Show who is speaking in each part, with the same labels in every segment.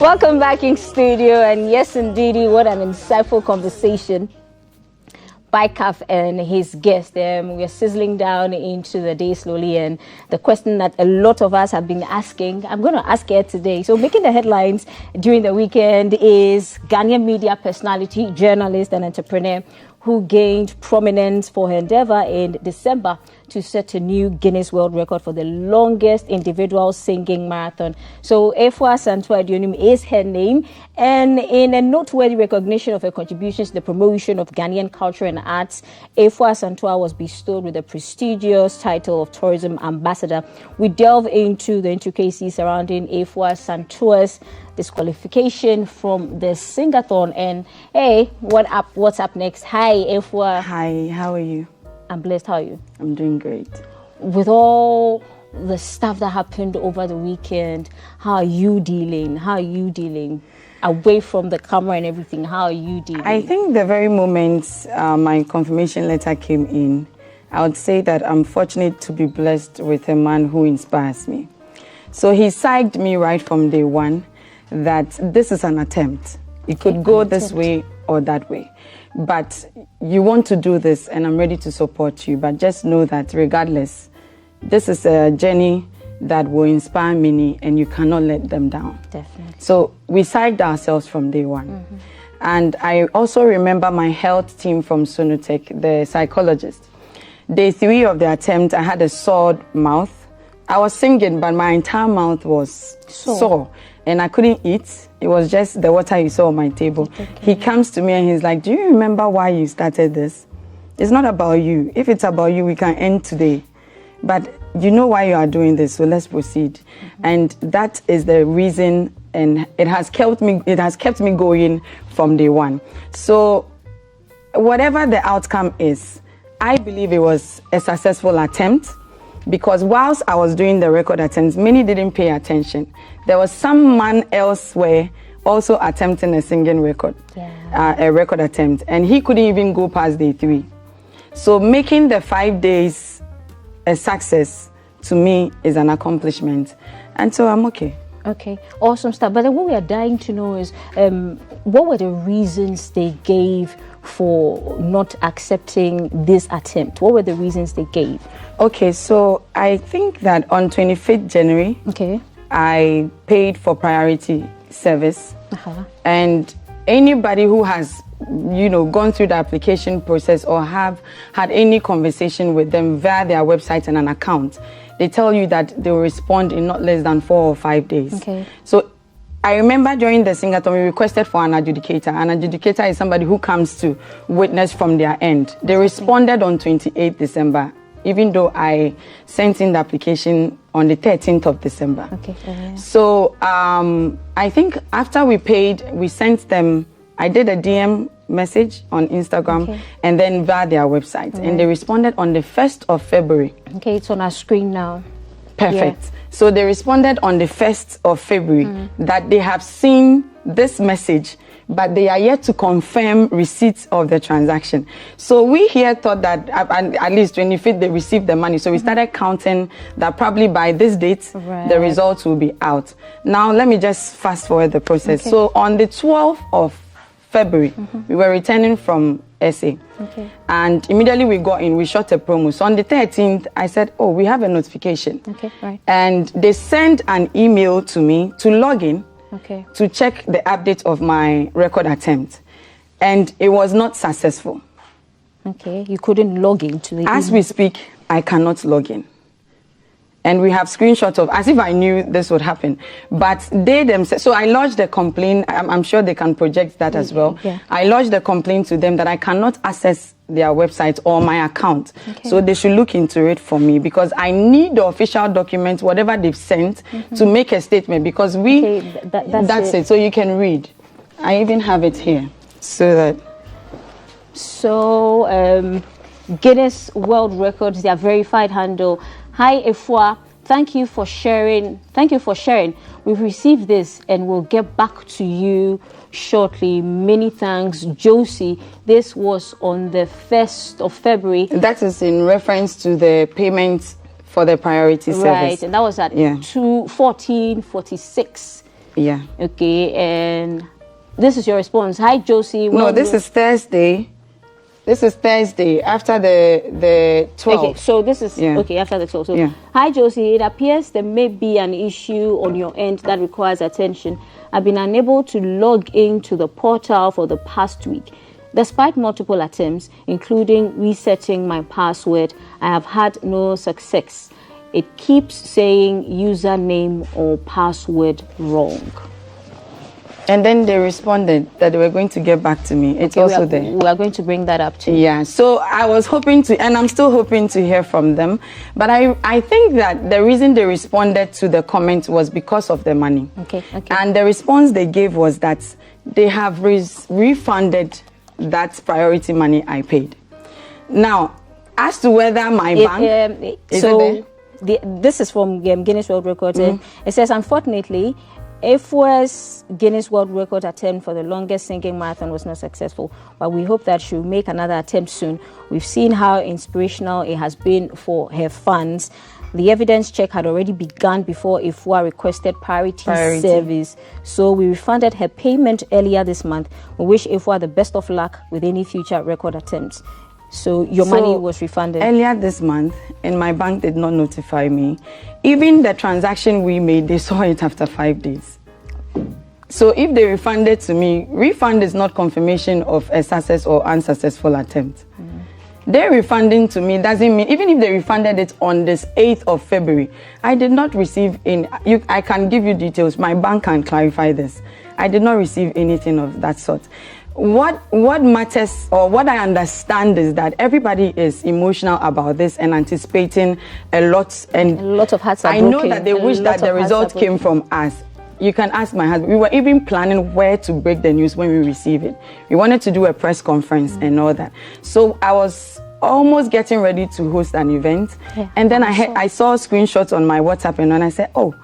Speaker 1: Welcome back in studio, and yes indeed, what an insightful conversation by Kaf and his guest. We are sizzling down into the day slowly, and the question that a lot of us have been asking, I'm going to ask her today. So making the headlines during the weekend is Ghanaian media personality, journalist and entrepreneur who gained prominence for her endeavor in December to set a new Guinness World Record for the longest individual singing marathon. So Efua Asantewa aduonum is her name, and in a noteworthy recognition of her contributions to the promotion of Ghanaian culture and arts, Efua Asantewa was bestowed with the prestigious title of Tourism Ambassador. We delve into the intricacies surrounding Efua Asantewa's disqualification from the Singathon. And hey, what's up next? Hi Efua.
Speaker 2: Hi, how are you?
Speaker 1: I'm blessed. How are you?
Speaker 2: I'm doing great.
Speaker 1: With all the stuff that happened over the weekend, how are you dealing? Away from the camera and everything, how are you dealing?
Speaker 2: I think the very moment my confirmation letter came in, I would say that I'm fortunate to be blessed with a man who inspires me. So he psyched me right from day one that this is an attempt. It could go this way or that way. But you want to do this, and I'm ready to support you. But just know that regardless, this is a journey that will inspire many, and you cannot let them down.
Speaker 1: Definitely.
Speaker 2: So we psyched ourselves from day one. Mm-hmm. And I also remember my health team from Sunutech, the psychologist. Day 3 of the attempt, I had a sore mouth. I was singing, but my entire mouth was sore. And I couldn't eat. It was just the water you saw on my table. Okay. He comes to me and he's like, do you remember why you started this? It's not about you. If it's about you, we can end today. But you know why you are doing this, so let's proceed. Mm-hmm. And that is the reason, and it has kept me going from day one. So whatever the outcome is, I believe it was a successful attempt. Because whilst I was doing the record attempts, many didn't pay attention. There was some man elsewhere also attempting a singing record, a record attempt, and he couldn't even go past day 3. So making the 5 days a success, to me, is an accomplishment. And so I'm okay.
Speaker 1: Okay, awesome stuff. But then what we are dying to know is, what were the reasons they gave for not accepting this attempt? What were the reasons they gave?
Speaker 2: Okay, so I think that on 25th January, I paid for priority service. And anybody who has, gone through the application process or have had any conversation with them via their website and an account, they tell you that they will respond in not less than 4 or 5 days.
Speaker 1: Okay.
Speaker 2: So I remember during the Singathon, we requested for an adjudicator. An adjudicator is somebody who comes to witness from their end. They responded on 28th December, even though I sent in the application on the 13th of December.
Speaker 1: Okay.
Speaker 2: So I think after we paid, we sent them, I did a DM message on Instagram and then via their website. And they responded on the 1st of February.
Speaker 1: Okay, it's on our screen now.
Speaker 2: Perfect. Yeah. So they responded on the 1st of February that they have seen this message, but they are yet to confirm receipts of the transaction. So we here thought that at least 25th they received the money. So we started counting that probably by this date, the results will be out. Now let me just fast forward the process. Okay. So on the 12th of February, we were returning from SA.
Speaker 1: Okay.
Speaker 2: And immediately we got in, we shot a promo. So on the 13th, I said, oh, we have a notification.
Speaker 1: Okay, right.
Speaker 2: And they sent an email to me to log in to check the update of my record attempt. And it was not successful.
Speaker 1: Okay, you couldn't log in to the email.
Speaker 2: As we speak, I cannot log in. And we have screenshots of, as if I knew this would happen. But they themselves, so I lodged a complaint. I'm sure they can project that as well.
Speaker 1: Yeah.
Speaker 2: I lodged a complaint to them that I cannot access their website or my account. Okay. So they should look into it for me, because I need the official document, whatever they've sent, to make a statement, because that's it. So you can read. I even have it here. So
Speaker 1: Guinness World Records, their verified handle. Hi Efua, thank you for sharing. We've received this and we'll get back to you shortly. Many thanks, Josie. This was on the 1st of February.
Speaker 2: That is in reference to the payment for the priority service.
Speaker 1: Right, and that was at 2:14:46
Speaker 2: Yeah.
Speaker 1: Okay, and this is your response. Hi, Josie.
Speaker 2: No, this is Thursday. This is Thursday after the 12th.
Speaker 1: Okay, so this is okay after the 12th. So, hi, Josie. It appears there may be an issue on your end that requires attention. I've been unable to log into the portal for the past week. Despite multiple attempts, including resetting my password, I have had no success. It keeps saying username or password wrong.
Speaker 2: And then they responded that they were going to get back to me. It's also there.
Speaker 1: We are going to bring that up too.
Speaker 2: Yeah, so I was hoping to, and I'm still hoping to hear from them. But I think that the reason they responded to the comment was because of the money.
Speaker 1: Okay.
Speaker 2: And the response they gave was that they have refunded that priority money I paid. Now, as to whether my bank...
Speaker 1: this is from Guinness World Record. It says, unfortunately, Efua's Guinness World Record attempt for the longest singing marathon was not successful, but we hope that she'll make another attempt soon. We've seen how inspirational it has been for her fans. The evidence check had already begun before Efua requested priority service, so we refunded her payment earlier this month. We wish Efua the best of luck with any future record attempts. So your money was refunded
Speaker 2: earlier this month, and my bank did not notify me. Even the transaction we made, they saw it after 5 days. So if they refunded to me, refund is not confirmation of a success or unsuccessful attempt. They're refunding to me doesn't mean, even if they refunded it on this 8th of February, I did not receive I can give you details. My bank can clarify this. I did not receive anything of that sort. What matters, or what I understand, is that everybody is emotional about this and anticipating a lot, and
Speaker 1: a lot of hearts are broken.
Speaker 2: I know that they wish that the result came from us. You can ask my husband. We were even planning where to break the news when we receive it. We wanted to do a press conference and all that. So I was almost getting ready to host an event, and then I saw screenshots on my WhatsApp, and then I said, oh,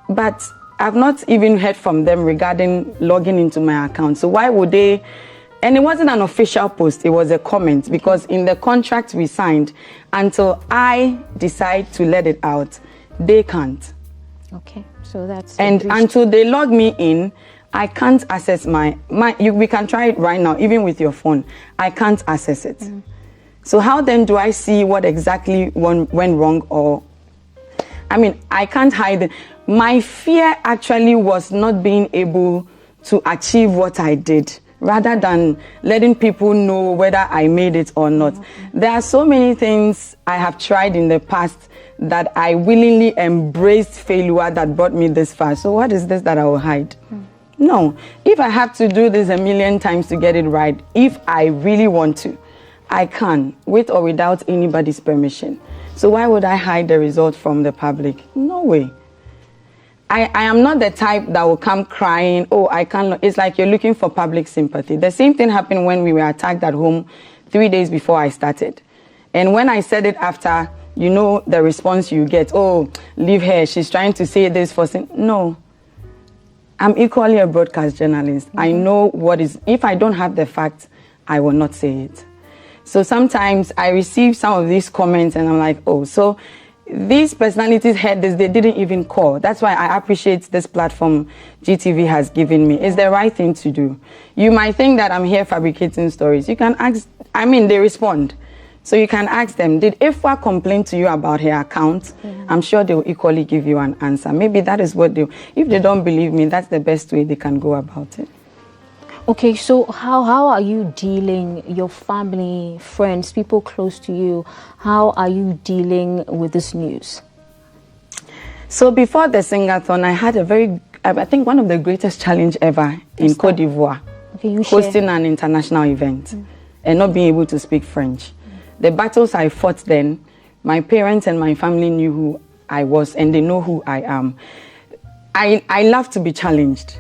Speaker 2: but I've not even heard from them regarding logging into my account. So why would they? And it wasn't an official post, it was a comment, because in the contract we signed, until I decide to let it out, they can't.
Speaker 1: Okay, so that's...
Speaker 2: And until they log me in, I can't access we can try it right now, even with your phone. I can't access it. So how then do I see what exactly went wrong? Or, I mean, I can't hide it. My fear actually was not being able to achieve what I did, rather than letting people know whether I made it or not. There are so many things I have tried in the past that I willingly embraced failure that brought me this far. So what is this that I will hide? No. If I have to do this a million times to get it right, if I really want to, I can, with or without anybody's permission. So why would I hide the result from the public? No way. I am not the type that will come crying, oh, I can't. It's like you're looking for public sympathy. The same thing happened when we were attacked at home 3 days before I started. And when I said it after, you know the response you get, oh, leave her, she's trying to say this for... No. I'm equally a broadcast journalist. I know what is... If I don't have the facts, I will not say it. So sometimes I receive some of these comments and I'm like, oh, so... These personalities heard this, they didn't even call. That's why I appreciate this platform GTV has given me. It's the right thing to do. You might think that I'm here fabricating stories. You can ask, they respond. So you can ask them, did Efua complain to you about her account? I'm sure they'll equally give you an answer. Maybe that is what if they don't believe me, that's the best way they can go about it.
Speaker 1: Okay, so how are you dealing, your family, friends, people close to you, how are you dealing with this news?
Speaker 2: So before the Singathon, I had I think one of the greatest challenge ever in Côte d'Ivoire, hosting an international event and not being able to speak French. The battles I fought then, my parents and my family knew who I was and they know who I am. I love to be challenged.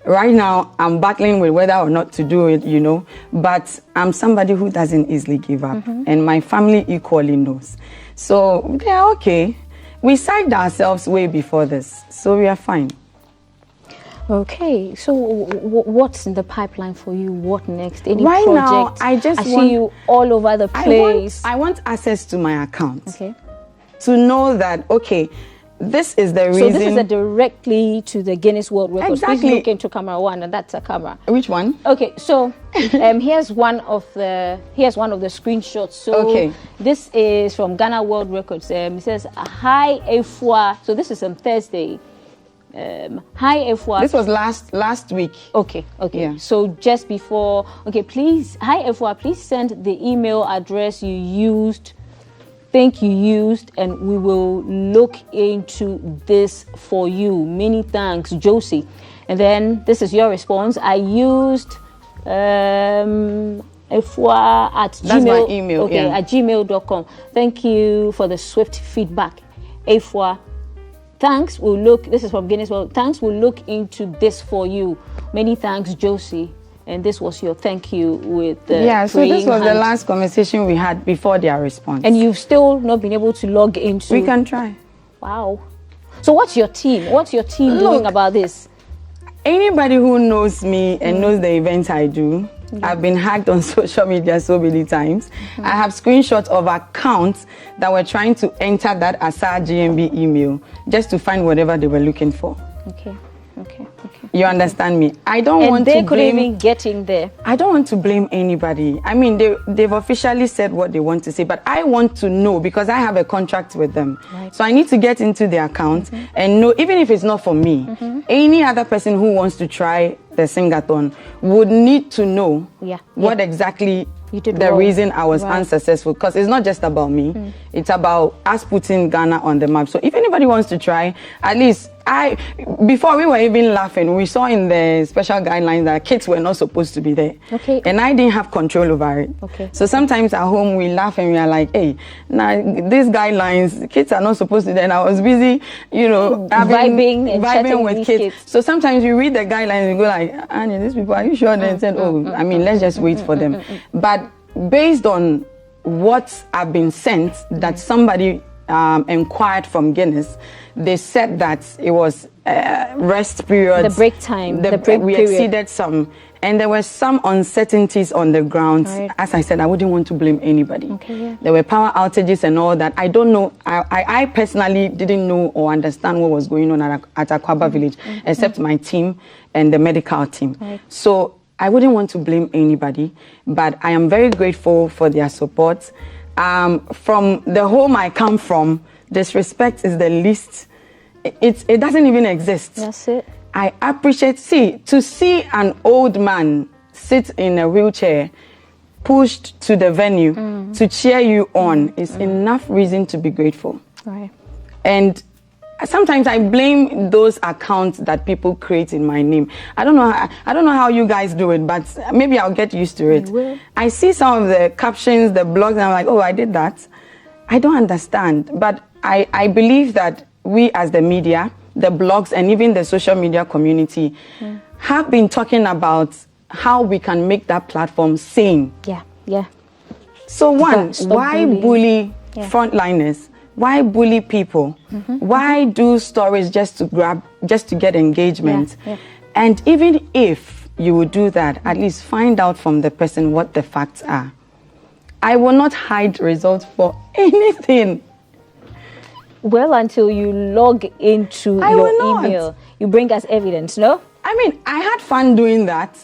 Speaker 2: Right now, I'm battling with whether or not to do it, but I'm somebody who doesn't easily give up, and my family equally knows. So they're okay. We psyched ourselves way before this, so we are fine.
Speaker 1: Okay, so what's in the pipeline for you? What next? Any
Speaker 2: right
Speaker 1: project?
Speaker 2: Now, I
Speaker 1: see you all over the place.
Speaker 2: I want access to my account.
Speaker 1: Okay.
Speaker 2: To know that, okay, this is the reason.
Speaker 1: So this is a directly to the Guinness World Record.
Speaker 2: Exactly.
Speaker 1: Please look into camera 1, and that's a camera.
Speaker 2: Which one?
Speaker 1: Okay, so here's one of the screenshots. So
Speaker 2: okay.
Speaker 1: This is from Ghana World Records. It says, "Hi Efua." So this is on Thursday. Hi Efua.
Speaker 2: This was last week.
Speaker 1: Okay.
Speaker 2: Yeah.
Speaker 1: So just before. Okay, please. Hi Efua. Please send the email address you think you used, and we will look into this for you. Many thanks, Josie. And then this is your response. I used Efua at
Speaker 2: That's
Speaker 1: Gmail.
Speaker 2: my email.
Speaker 1: Okay,
Speaker 2: yeah.
Speaker 1: at gmail.com. Thank you for the swift feedback. Efua, thanks. This is from Guinness World. Thanks. We'll look into this for you. Many thanks, Josie. And this was your thank you with the
Speaker 2: so this was
Speaker 1: hand.
Speaker 2: the last conversation we had before their response.
Speaker 1: And you've still not been able to log into.
Speaker 2: We can try.
Speaker 1: Wow. So what's your team? What's your team doing about this?
Speaker 2: Anybody who knows me and knows the events I do, I've been hacked on social media so many times. I have screenshots of accounts that were trying to enter that ASA GMB email just to find whatever they were looking for.
Speaker 1: Okay.
Speaker 2: You understand me? I don't want to
Speaker 1: they
Speaker 2: blame.
Speaker 1: couldn't even get in there.
Speaker 2: I don't want to blame anybody. I mean, they've officially said what they want to say, but I want to know because I have a contract with them.
Speaker 1: Right.
Speaker 2: So I need to get into their account and know, even if it's not for me, any other person who wants to try the Singathon would need to know what exactly the reason I was unsuccessful, because it's not just about me. It's about us putting Ghana on the map. So if anybody wants to try, at least before we were even laughing, we saw in the special guidelines that kids were not supposed to be there.
Speaker 1: Okay.
Speaker 2: And I didn't have control over it.
Speaker 1: Okay.
Speaker 2: So sometimes at home we laugh and we are like, hey, now these guidelines, kids are not supposed to be there. And I was busy, vibing with kids. So sometimes you read the guidelines and you go like, Annie, these people, are you sure? Then said, I mean, let's just wait for them. But based on what I've been sent, that somebody inquired from Guinness, they said that it was rest periods.
Speaker 1: The break time.
Speaker 2: We exceeded some. And there were some uncertainties on the ground.
Speaker 1: Right.
Speaker 2: As I said, I wouldn't want to blame anybody.
Speaker 1: Okay, yeah.
Speaker 2: There were power outages and all that. I don't know. I personally didn't know or understand what was going on at Akwaba Village, except my team and the medical team.
Speaker 1: Right.
Speaker 2: So I wouldn't want to blame anybody, but I am very grateful for their support. From the home I come from, disrespect is the least. It doesn't even exist.
Speaker 1: That's it.
Speaker 2: I appreciate, to see an old man sit in a wheelchair, pushed to the venue to cheer you on is enough reason to be grateful.
Speaker 1: Right.
Speaker 2: And sometimes I blame those accounts that people create in my name. I don't know how you guys do it, but maybe I'll get used to it. I see some of the captions, the blogs, and I'm like, oh, I did that. I don't understand. But I believe that we as the media, the blogs, and even the social media community have been talking about how we can make that platform sane.
Speaker 1: Yeah.
Speaker 2: So why bully frontliners? Why bully people? Why do stories just to get engagement?
Speaker 1: Yeah.
Speaker 2: And even if you would do that, at least find out from the person what the facts are. I will not hide results for anything.
Speaker 1: Well, until you log into your email, you bring us evidence, no?
Speaker 2: I mean, I had fun doing that,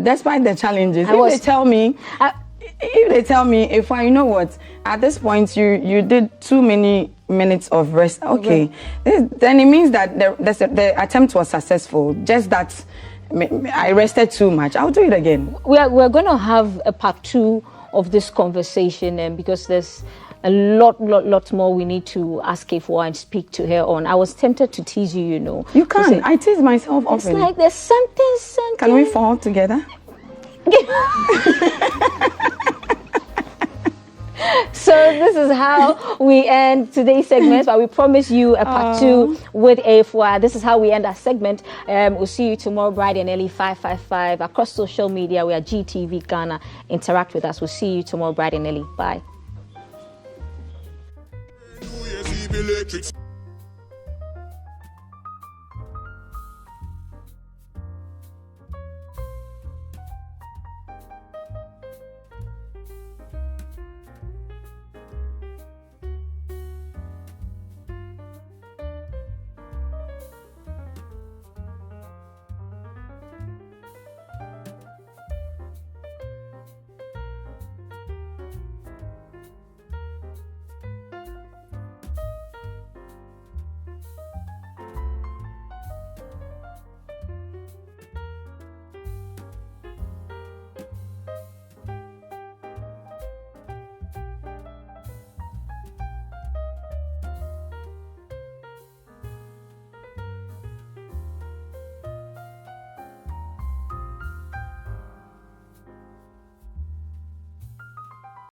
Speaker 2: despite the challenges. If they tell me, you know what, at this point you did too many minutes of rest, okay, then it means that the attempt was successful. Just that I rested too much. I'll do it again.
Speaker 1: We're going to have a part 2 of this conversation, because there's a lot more we need to ask Efua and speak to her on. I was tempted to tease you, you know.
Speaker 2: You can't. I tease myself often.
Speaker 1: It's like there's something.
Speaker 2: Can we fall together?
Speaker 1: So this is how we end today's segment, but we promise you a part 2 with Efua. This is how we end our segment. We'll see you tomorrow bright and early, 5:55 across social media. We are GTV Ghana. Interact with us. We'll see you tomorrow bright and early. Bye.